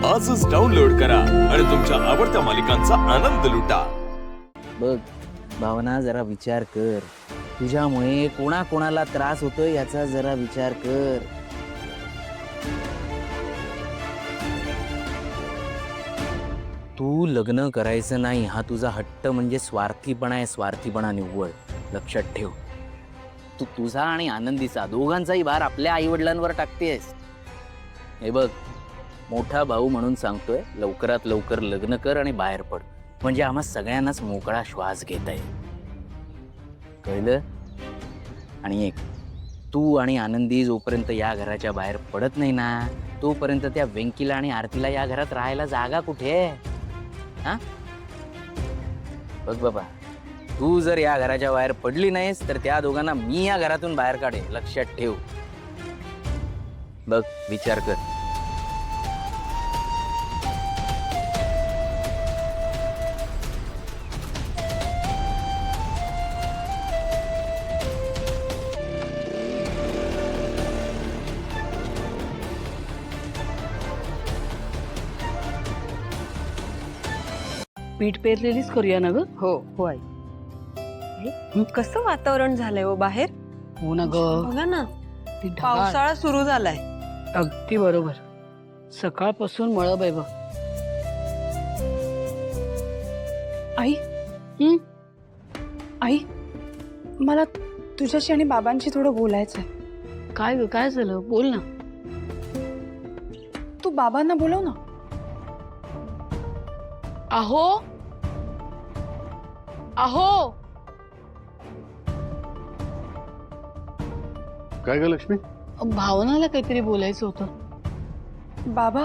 आजच डाउनलोड करा आणि तुमच्या आवडत्या मालिकांचा आनंद लुटा। बघ भावना, जरा विचार कर. तुझ्यामुळे कोणाकोणाला त्रास होतोय याचा जरा विचार कर. तू लग्न करायचं नाही हा तुझा हट्ट म्हणजे स्वार्थीपणा आहे, स्वार्थीपणा निव्वळ. लक्षात ठेव. तू तुझा आणि आनंदीचा दोघांचाही भार आपल्या आई वडिलांवर टाकतेस. हे बघ, मोठा भाऊ म्हणून सांगतोय, लवकरात लवकर लग्न कर आणि बाहेर पड, म्हणजे आम्हा सगळ्यांनाच मोकळा श्वास घेता येईल. कळलं? आणि एक, तू आणि आनंदी जोपर्यंत या घराच्या बाहेर पडत नाही ना, तोपर्यंत त्या वेंकीला आणि आरतीला या घरात राहायला जागा कुठे आहे? हा, बघ बाबा, तू जर या घराच्या बाहेर पडली नाहीस तर त्या दोघांना मी या घरातून बाहेर काढेन. लक्षात ठेव. बघ, विचार कर. पीठ पेरलेलीच करूया ना ग. हो हो आई. कसं वातावरण झालंय हो बाहेर. हो ना ग. बघा ना, ती ढगाळ. पावसाळा सुरू झालाय. अगदी बरोबर. सकाळपासून मळब आहे बघ. आई, आई, मला तुझ्याशी आणि बाबांशी थोडं बोलायचं आहे. काय ग, काय झालं? बोल ना. तू बाबांना बोलव ना. अहो अहो, काय ग लक्ष्मी? भावनाला काहीतरी बोलायचं होतं. बाबा,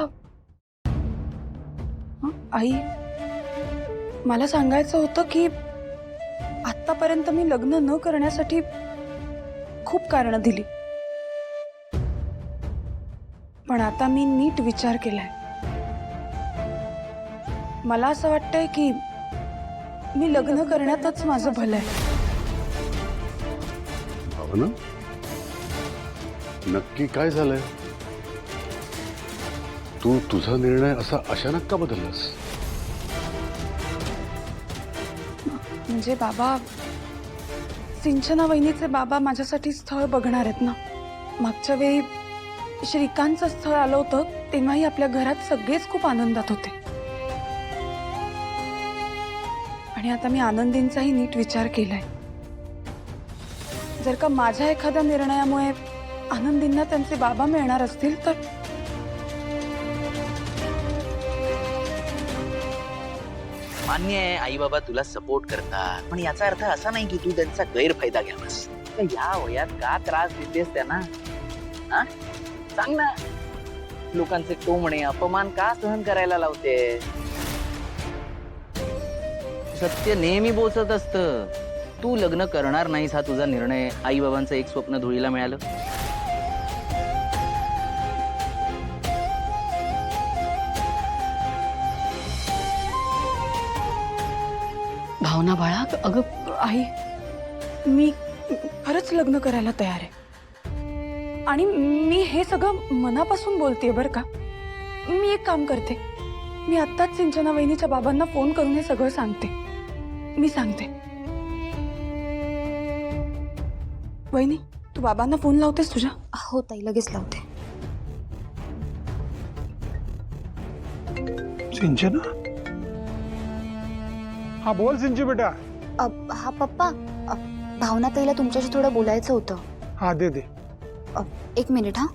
आई, मला सांगायचं होतं की आतापर्यंत मी लग्न न करण्यासाठी खूप कारणं दिली, पण आता मी नीट विचार केलाय. मला असं वाटतंय की मी लग्न करण्यातच माझं भलं आहे. भावना, नक्की काय झालंय? तू तुझा निर्णय असा अचानक का बदललास? म्हणजे बाबा, सिंचना वहिनीचे बाबा माझ्यासाठी स्थळ बघणार आहेत ना. मागच्या वेळी श्रीकांतचं स्थळ आलं होतं तेव्हाही आपल्या घरात सगळेच खूप आनंदात होते. आणि आता मी आनंदींचाही नीट विचार केलाय. जर का माझ्या एखाद्या निर्णयामुळे आनंदींना त्यांचे बाबा मिळणार असतील तर मान्य आहे, आई बाबा तुला सपोर्ट करतात, पण याचा अर्थ असा नाही की तू त्यांचा गैरफायदा घ्यावास. या वयात का त्रास देतेस त्यांना? हा, सांग ना. लोकांचे टोमणे, अपमान का सहन करायला लावते? सत्य नेहमी बोचत असतं. तू लग्न करणार नाहीस हा तुझा निर्णय. आई बाबांचं एक स्वप्न धुळीला मिळालं. भावना बाळा, अगं आई, मी खरंच लग्न करायला तयार आहे. आणि मी हे सगळं मनापासून बोलतेय बरं का. मी एक काम करते, मी आत्ताच सिंचना वहिनीच्या बाबांना फोन करून हे सगळं सांगते. मी सांगते. वहिनी, तू बाबांना फोन लावतेस तुझ्या? हो ताई, लगेच लावते. सिंचना, हा बोल सिंचू बेटा. हा पप्पा, भावना ताईला तुमच्याशी थोडं बोलायचं होतं. हा दे दे. एक मिनिट. हा,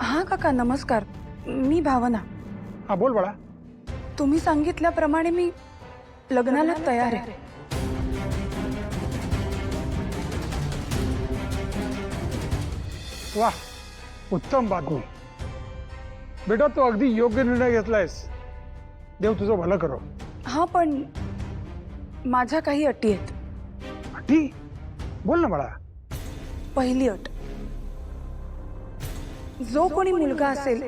हा काका, नमस्कार. मी भावना. हा बोल बाळा. तुम्ही सांगितल्याप्रमाणे मी लग्नाला तयार आहे. वा, उत्तम बातमी बेटा. तू अगदी योग्य निर्णय घेतलायस. देव तुझं भलं करो. हा, पण माझ्या काही अटी आहेत. अटी? बोल ना बाळा. पहिली अट, जो कोणी मुलगा असेल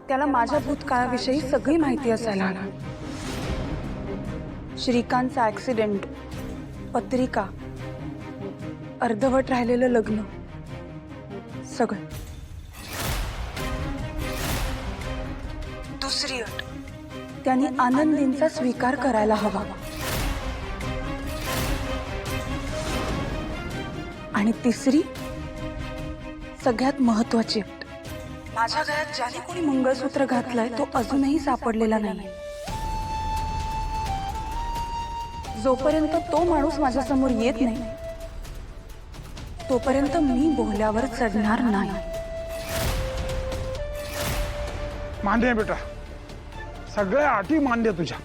त्याला माझ्या भूतकाळाविषयी सगळी माहिती असायला हवी. श्रीकांतचा ऍक्सिडेंट, पत्रिका, अर्धवट राहिलेलं लग्न, सगळं. दुसरी अट, त्यांनी आनंदींचा स्वीकार करायला हवा. आणि तिसरी, सगळ्यात महत्वाची अट, माझ्या घरात ज्याने कोणी मंगळसूत्र घातलंय तो अजूनही सापडलेला नाही. जोपर्यंत तो माणूस माझ्या समोर येत नाही तोपर्यंत मी बोहल्यावर चढणार नाही. मान्य आहे बेटा, सगळ्या अटी मान्य तुझ्या.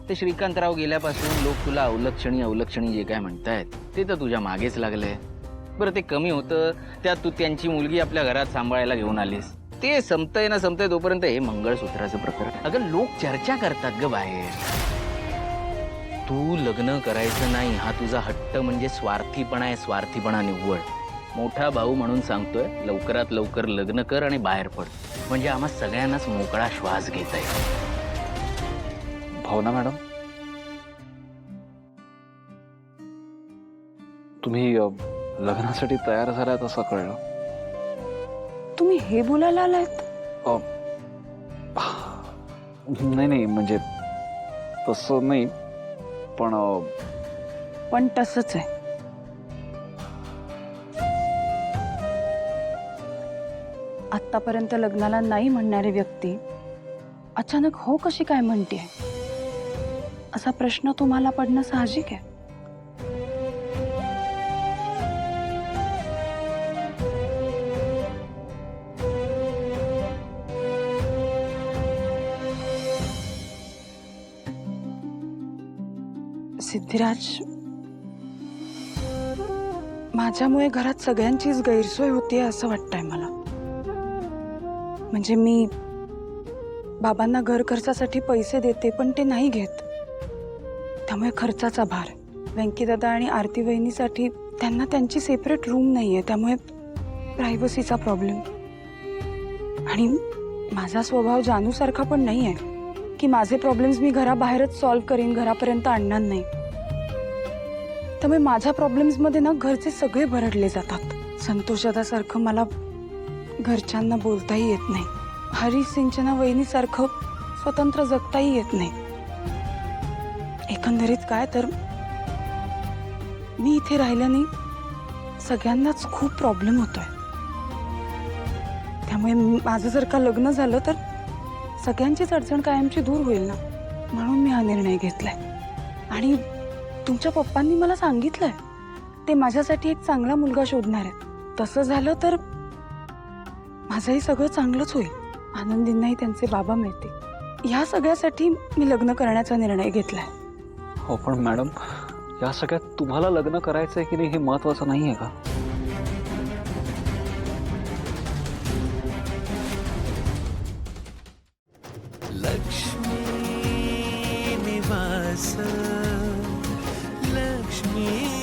ते श्रीकांतराव गेल्यापासून लोक तुला अवलक्षणी जे काय म्हणतायत ते तर तुझ्या मागेच लागलंय. बरं, ते कमी होतं त्यात तू त्यांची मुलगी आपल्या घरात सांभाळायला घेऊन आलीस. ते संपतंय तोपर्यंत हे मंगळसूत्राचं प्रकरण. अगं, लोक चर्चा करतात ग बाहेर. तू लग्न करायचं नाही हा तुझा हट्ट म्हणजे स्वार्थीपणा आहे, स्वार्थीपणा निव्वळ. मोठा भाऊ म्हणून सांगतोय, लवकरात लवकर लग्न कर आणि बाहेर पड, म्हणजे आम्हा सगळ्यांनाच मोकळा श्वास घेता येईल. भावना मॅडम, तुम्ही लग्नासाठी तयार झालात असं कळलं. तुम्ही हे बोलायला आलात? नाही म्हणजे तसं नाही, पण तसंच आहे. आतापर्यंत लग्नाला नाही म्हणणारी व्यक्ती अचानक हो कशी काय म्हणते असा प्रश्न तुम्हाला पडणं साहजिक आहे. सिद्धिराज, माझ्यामुळे घरात सगळ्यांचीच गैरसोय होतीये असं वाटतंय मला. म्हणजे मी बाबांना घर खर्चासाठी पैसे देते पण ते नाही घेत, त्यामुळे खर्चाचा भार. व्यंकीदादा आणि आरती वहिनीसाठी त्यांना त्यांची सेपरेट रूम नाहीये, त्यामुळे प्रायव्हसीचा प्रॉब्लेम. आणि माझा स्वभाव जानूसारखा पण नाही आहे की माझे प्रॉब्लेम्स मी घराबाहेरच सॉल्व्ह करीन, घरापर्यंत आणणार नाही. त्यामुळे माझ्या प्रॉब्लेम्समध्ये ना घरचे सगळे भरडले जातात. संतोषदासारखं मला घरच्यांना बोलताही येत नाही. हरी सिंचना वहिनीसारखं स्वतंत्र जगताही येत नाही. एकंदरीत काय तर मी इथे राहिल्याने सगळ्यांनाच खूप प्रॉब्लेम होतोय. त्यामुळे माझं जर का लग्न झालं तर सगळ्यांचीच अडचण कायमची दूर होईल ना, म्हणून मी हा निर्णय घेतलाय. आणि तुमच्या पप्पांनी मला सांगितलंय ते माझ्यासाठी एक चांगला मुलगा शोधणार आहेत. तसं झालं तर माझंही सगळं चांगलंच होईल. आनंदींनाही त्यांचे बाबा मिळतील. या सगळ्यासाठी मी लग्न करण्याचा निर्णय घेतलाय. हो, पण मॅडम, या सगळ्यात तुम्हाला लग्न करायचंय की नाही हे महत्वाचं नाहीये का? लक्ष्मी निवास, लक्ष्मी